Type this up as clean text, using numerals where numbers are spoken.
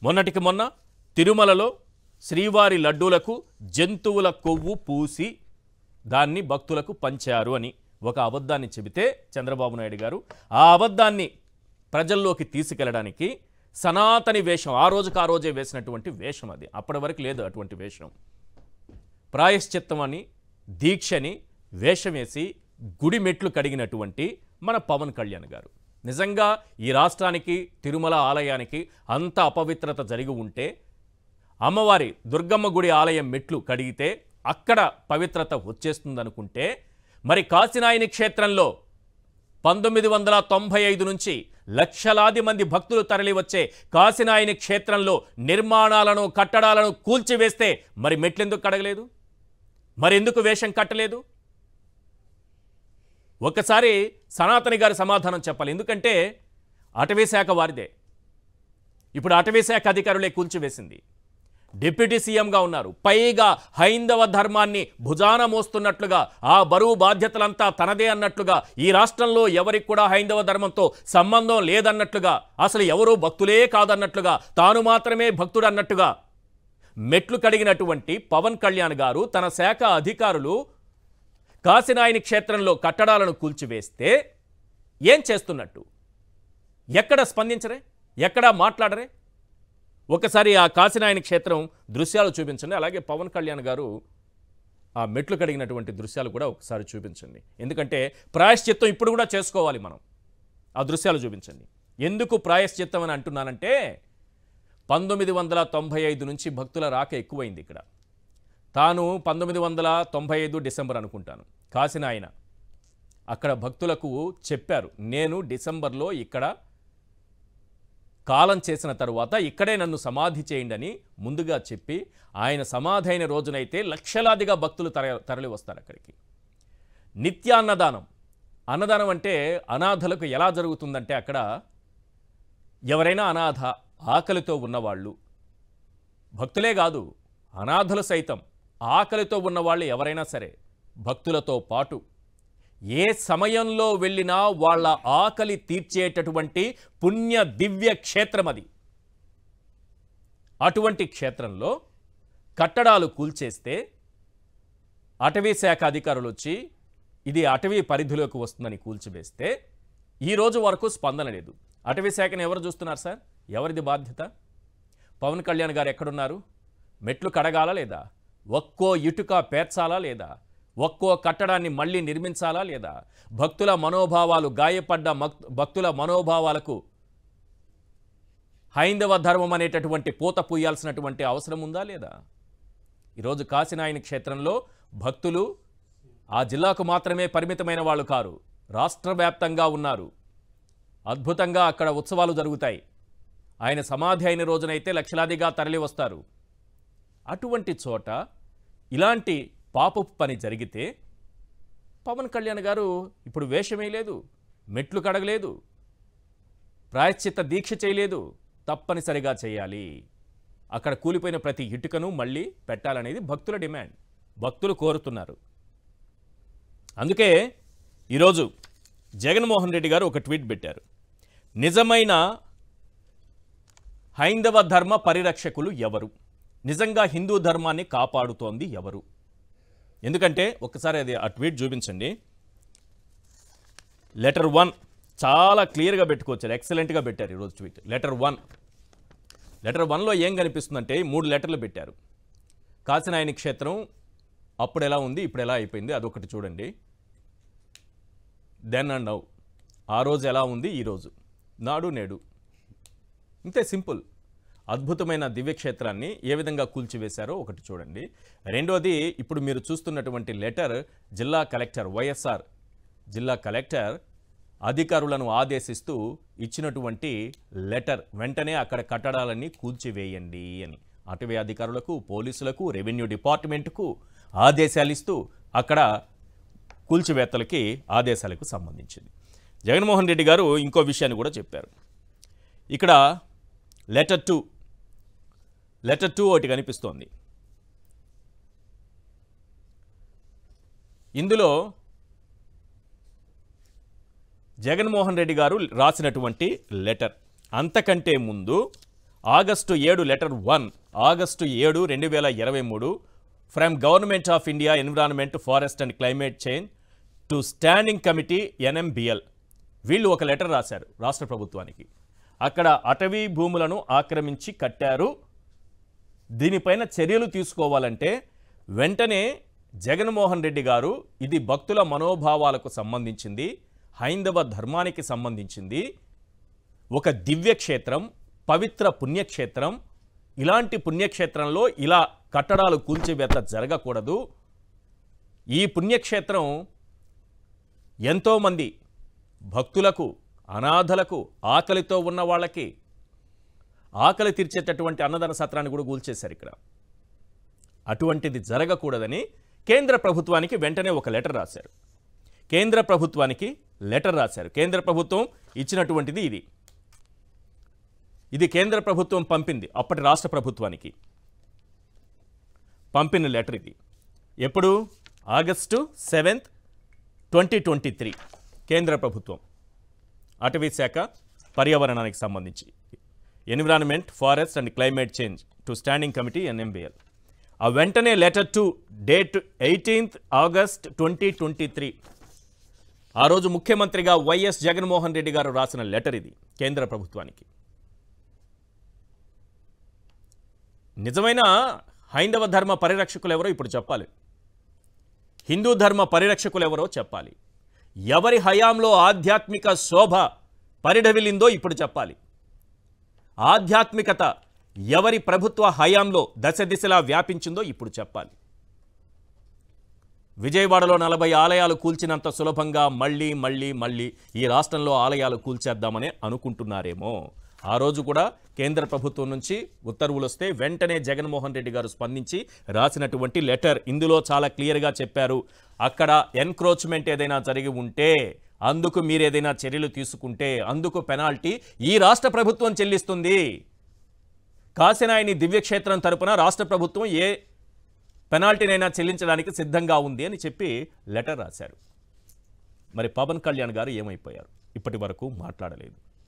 మొన్నటికి మొన్న తిరుమలలో శ్రీవారి లడ్డూలకు జంతువుల కొవ్వు పూసి దాన్ని భక్తులకు పంచారు అని ఒక అబద్ధాన్ని చెబితే చంద్రబాబు నాయుడు గారు ఆ అబద్ధాన్ని ప్రజల్లోకి తీసుకెళ్లడానికి సనాతని వేషం ఆ రోజే వేసినటువంటి వేషం అది. అప్పటి వరకు లేదు అటువంటి వేషం. ప్రాయశ్చిత్తం అని దీక్షని వేషం వేసి గుడి మెట్లు కడిగినటువంటి మన పవన్ కళ్యాణ్ గారు నిజంగా ఈ రాష్ట్రానికి తిరుమల ఆలయానికి అంత అపవిత్రత జరిగి ఉంటే అమ్మవారి దుర్గమ్మ గుడి ఆలయం మెట్లు కడిగితే అక్కడ పవిత్రత వచ్చేస్తుందనుకుంటే మరి కాశీనాయని క్షేత్రంలో 1995 నుంచి లక్షలాది మంది భక్తులు తరలి వచ్చే కాశీనాయని క్షేత్రంలో నిర్మాణాలను కట్టడాలను కూల్చివేస్తే మరి మెట్లెందుకు కడగలేదు? మరి ఎందుకు వేషం కట్టలేదు? ఒకసారి సనాతని గారి సమాధానం చెప్పాలి. ఎందుకంటే అటవీ శాఖ వారిదే. ఇప్పుడు అటవీ శాఖ అధికారులే కూల్చివేసింది. డిప్యూటీ సీఎంగా ఉన్నారు. పైగా హైందవ ధర్మాన్ని భుజాన మోస్తున్నట్లుగా ఆ బరువు బాధ్యతలంతా తనదే అన్నట్లుగా ఈ రాష్ట్రంలో ఎవరికి కూడా హైందవ ధర్మంతో సంబంధం లేదన్నట్లుగా అసలు ఎవరూ భక్తులే కాదన్నట్లుగా తాను మాత్రమే భక్తుడు అన్నట్టుగా మెట్లు కడిగినటువంటి పవన్ కళ్యాణ్ గారు తన శాఖ అధికారులు కాశీనాయని క్షేత్రంలో కట్టడాలను కూల్చివేస్తే ఏం చేస్తున్నట్టు? ఎక్కడ స్పందించరే? ఎక్కడా మాట్లాడరే? ఒకసారి ఆ కాశీనాయని క్షేత్రం దృశ్యాలు చూపించండి. అలాగే పవన్ కళ్యాణ్ గారు ఆ మెట్లు కడిగినటువంటి దృశ్యాలు కూడా ఒకసారి చూపించండి. ఎందుకంటే ప్రాయశ్చిత్తం ఇప్పుడు కూడా చేసుకోవాలి మనం. ఆ దృశ్యాలు చూపించండి. ఎందుకు ప్రాయశ్చిత్తం అని అంటున్నానంటే 1995 నుంచి భక్తుల రాక ఎక్కువైంది ఇక్కడ. తాను 1995 డిసెంబర్ అనుకుంటాను కాశీనాయన అక్కడ భక్తులకు చెప్పారు, నేను డిసెంబర్లో ఇక్కడ కాలం చేసిన తరువాత ఇక్కడే నన్ను సమాధి చేయండి అని ముందుగా చెప్పి ఆయన సమాధి అయిన రోజునైతే లక్షలాదిగా భక్తులు తరలి వస్తారు అక్కడికి. నిత్యాన్నదానం. అన్నదానం అంటే అనాథలకు ఎలా జరుగుతుందంటే అక్కడ ఎవరైనా అనాథ ఆకలితో ఉన్నవాళ్ళు, భక్తులే కాదు అనాథలు సైతం ఆకలితో ఉన్నవాళ్ళు ఎవరైనా సరే భక్తులతో పాటు ఏ సమయంలో వెళ్ళినా వాళ్ళ ఆకలి తీర్చేటటువంటి పుణ్య దివ్య క్షేత్రం అది. అటువంటి క్షేత్రంలో కట్టడాలు కూల్చేస్తే అటవీ శాఖ అధికారులు వచ్చి ఇది అటవీ పరిధిలోకి వస్తుందని కూల్చివేస్తే ఈ రోజు వరకు స్పందన లేదు. అటవీ శాఖను ఎవరు చూస్తున్నారు సార్? ఎవరిది బాధ్యత? పవన్ కళ్యాణ్ గారు ఎక్కడున్నారు? మెట్లు కడగాలా లేదా? ఒక్కో ఇటుక పేర్చాలా లేదా? ఒక్కో కట్టడాన్ని మళ్ళీ నిర్మించాలా లేదా? భక్తుల మనోభావాలు గాయపడ్డ భక్తుల మనోభావాలకు హైందవ ధర్మం అనేటటువంటి పూత పూయాల్సినటువంటి అవసరం ఉందా లేదా? ఈరోజు కాశీనాయని క్షేత్రంలో భక్తులు ఆ జిల్లాకు మాత్రమే పరిమితమైన వాళ్ళు కారు, రాష్ట్ర వ్యాప్తంగా ఉన్నారు. అద్భుతంగా అక్కడ ఉత్సవాలు జరుగుతాయి. ఆయన సమాధి అయిన రోజునైతే లక్షలాదిగా తరలి వస్తారు. అటువంటి చోట ఇలాంటి పాపపు పని జరిగితే పవన్ కళ్యాణ్ గారు ఇప్పుడు వేషమే లేదు, మెట్లు కడగలేదు, ప్రాయశ్చిత్త దీక్ష చేయలేదు. తప్పనిసరిగా చేయాలి. అక్కడ కూలిపోయిన ప్రతి ఇటుకను మళ్ళీ పెట్టాలనేది భక్తుల డిమాండ్, భక్తులు కోరుతున్నారు. అందుకే ఈరోజు జగన్మోహన్ రెడ్డి గారు ఒక ట్వీట్ పెట్టారు. నిజమైన హైందవ ధర్మ పరిరక్షకులు ఎవరు? నిజంగా హిందూ ధర్మాన్ని కాపాడుతోంది ఎవరు? ఎందుకంటే ఒకసారి అది ఆ ట్వీట్ చూపించండి. లెటర్ 1 చాలా క్లియర్గా పెట్టుకోవచ్చారు, ఎక్సలెంట్గా పెట్టారు ఈరోజు ట్వీట్. లెటర్ 1లో ఏం కనిపిస్తుందంటే 3 లెటర్లు పెట్టారు. కాశీనాయని క్షేత్రం అప్పుడు ఎలా ఉంది, ఇప్పుడు ఎలా అయిపోయింది అదొకటి చూడండి. దెన్ అండ్ నౌ, ఆ రోజు ఎలా ఉంది, ఈరోజు, నాడు నేడు. ఇంతే సింపుల్. అద్భుతమైన దివ్యక్షేత్రాన్ని ఏ విధంగా కూల్చివేశారో ఒకటి చూడండి. రెండోది, ఇప్పుడు మీరు చూస్తున్నటువంటి లెటర్ జిల్లా కలెక్టర్, వైఎస్ఆర్ జిల్లా కలెక్టర్ అధికారులను ఆదేశిస్తూ ఇచ్చినటువంటి లెటర్. వెంటనే అక్కడ కట్టడాలన్నీ కూల్చివేయండి అని అటవీ అధికారులకు, పోలీసులకు, రెవెన్యూ డిపార్ట్మెంట్కు ఆదేశాలు ఇస్తూ అక్కడ కూల్చివేతలకి ఆదేశాలకు సంబంధించింది. జగన్మోహన్ రెడ్డి గారు ఇంకో విషయాన్ని కూడా చెప్పారు. ఇక్కడ లెటర్ 2 ఒకటి కనిపిస్తోంది. ఇందులో జగన్మోహన్ రెడ్డి గారు రాసినటువంటి లెటర్. అంతకంటే ముందు August 7 letter 1 August 7 2023 from government of India environment forest and climate change to standing committee NMBL. వీళ్ళు ఒక లెటర్ రాశారు రాష్ట్ర ప్రభుత్వానికి. అక్కడ అటవీ భూములను ఆక్రమించి కట్టారు, దీనిపైన చర్యలు తీసుకోవాలంటే వెంటనే జగన్మోహన్ రెడ్డి గారు ఇది భక్తుల మనోభావాలకు సంబంధించింది, హైందవ ధర్మానికి సంబంధించింది, ఒక దివ్యక్షేత్రం, పవిత్ర పుణ్యక్షేత్రం, ఇలాంటి పుణ్యక్షేత్రంలో ఇలా కట్టడాలు కూల్చివేత జరగకూడదు. ఈ పుణ్యక్షేత్రం ఎంతోమంది భక్తులకు, అనాథలకు, ఆకలితో ఉన్న వాళ్ళకి ఆకలి తీర్చేటటువంటి అన్నదాన సత్రాన్ని కూడా కూల్చేశారు ఇక్కడ. అటువంటిది జరగకూడదని కేంద్ర ప్రభుత్వానికి వెంటనే ఒక లెటర్ రాశారు. కేంద్ర ప్రభుత్వానికి లెటర్ రాశారు. కేంద్ర ప్రభుత్వం ఇచ్చినటువంటిది ఇది. ఇది కేంద్ర ప్రభుత్వం పంపింది అప్పటి రాష్ట్ర ప్రభుత్వానికి పంపిన లెటర్ ఇది. ఎప్పుడు? ఆగస్టు 7, 2023 కేంద్ర ప్రభుత్వం అటవీ శాఖ పర్యావరణానికి సంబంధించి environment forest and climate change to standing committee NMBL. ఆ వెంటనే letter to date 18th August 2023 ఆ రోజు ముఖ్యమంత్రిగా వైఎస్ జగన్మోహన్ రెడ్డి గారు రాసిన లెటర్ ఇది కేంద్ర ప్రభుత్వానికి. నిజమైన హైందవ ధర్మ పరిరక్షకులు ఎవరో ఇప్పుడు చెప్పాలి, హిందూ ధర్మ పరిరక్షకులు ఎవరో చెప్పాలి, ఎవరి హయాంలో ఆధ్యాత్మిక శోభ పరిఢవిల్లిందో ఇప్పుడు చెప్పాలి, ఆధ్యాత్మికత ఎవరి ప్రభుత్వ హయాంలో దశ దిశలా వ్యాపించిందో ఇప్పుడు చెప్పాలి. విజయవాడలో 40 ఆలయాలు కూల్చినంత సులభంగా మళ్ళీ మళ్ళీ మళ్ళీ ఈ రాష్ట్రంలో ఆలయాలు కూల్చేద్దామని అనుకుంటున్నారేమో. ఆ రోజు కూడా కేంద్ర ప్రభుత్వం నుంచి ఉత్తర్వులు వస్తే వెంటనే జగన్మోహన్ రెడ్డి గారు స్పందించి రాసినటువంటి లెటర్ ఇందులో చాలా క్లియర్గా చెప్పారు. అక్కడ ఎన్క్రోచ్మెంట్ ఏదైనా జరిగి ఉంటే అందుకు మీరేదైనా చర్యలు తీసుకుంటే అందుకు పెనాల్టీ ఈ రాష్ట్ర ప్రభుత్వం చెల్లిస్తుంది. కాశీనాయని దివ్యక్షేత్రం తరపున రాష్ట్ర ప్రభుత్వం ఏ పెనాల్టీనైనా చెల్లించడానికి సిద్ధంగా ఉంది అని చెప్పి లెటర్ రాశారు. మరి పవన్ కళ్యాణ్ గారు ఏమైపోయారు? ఇప్పటి వరకు మాట్లాడలేదు.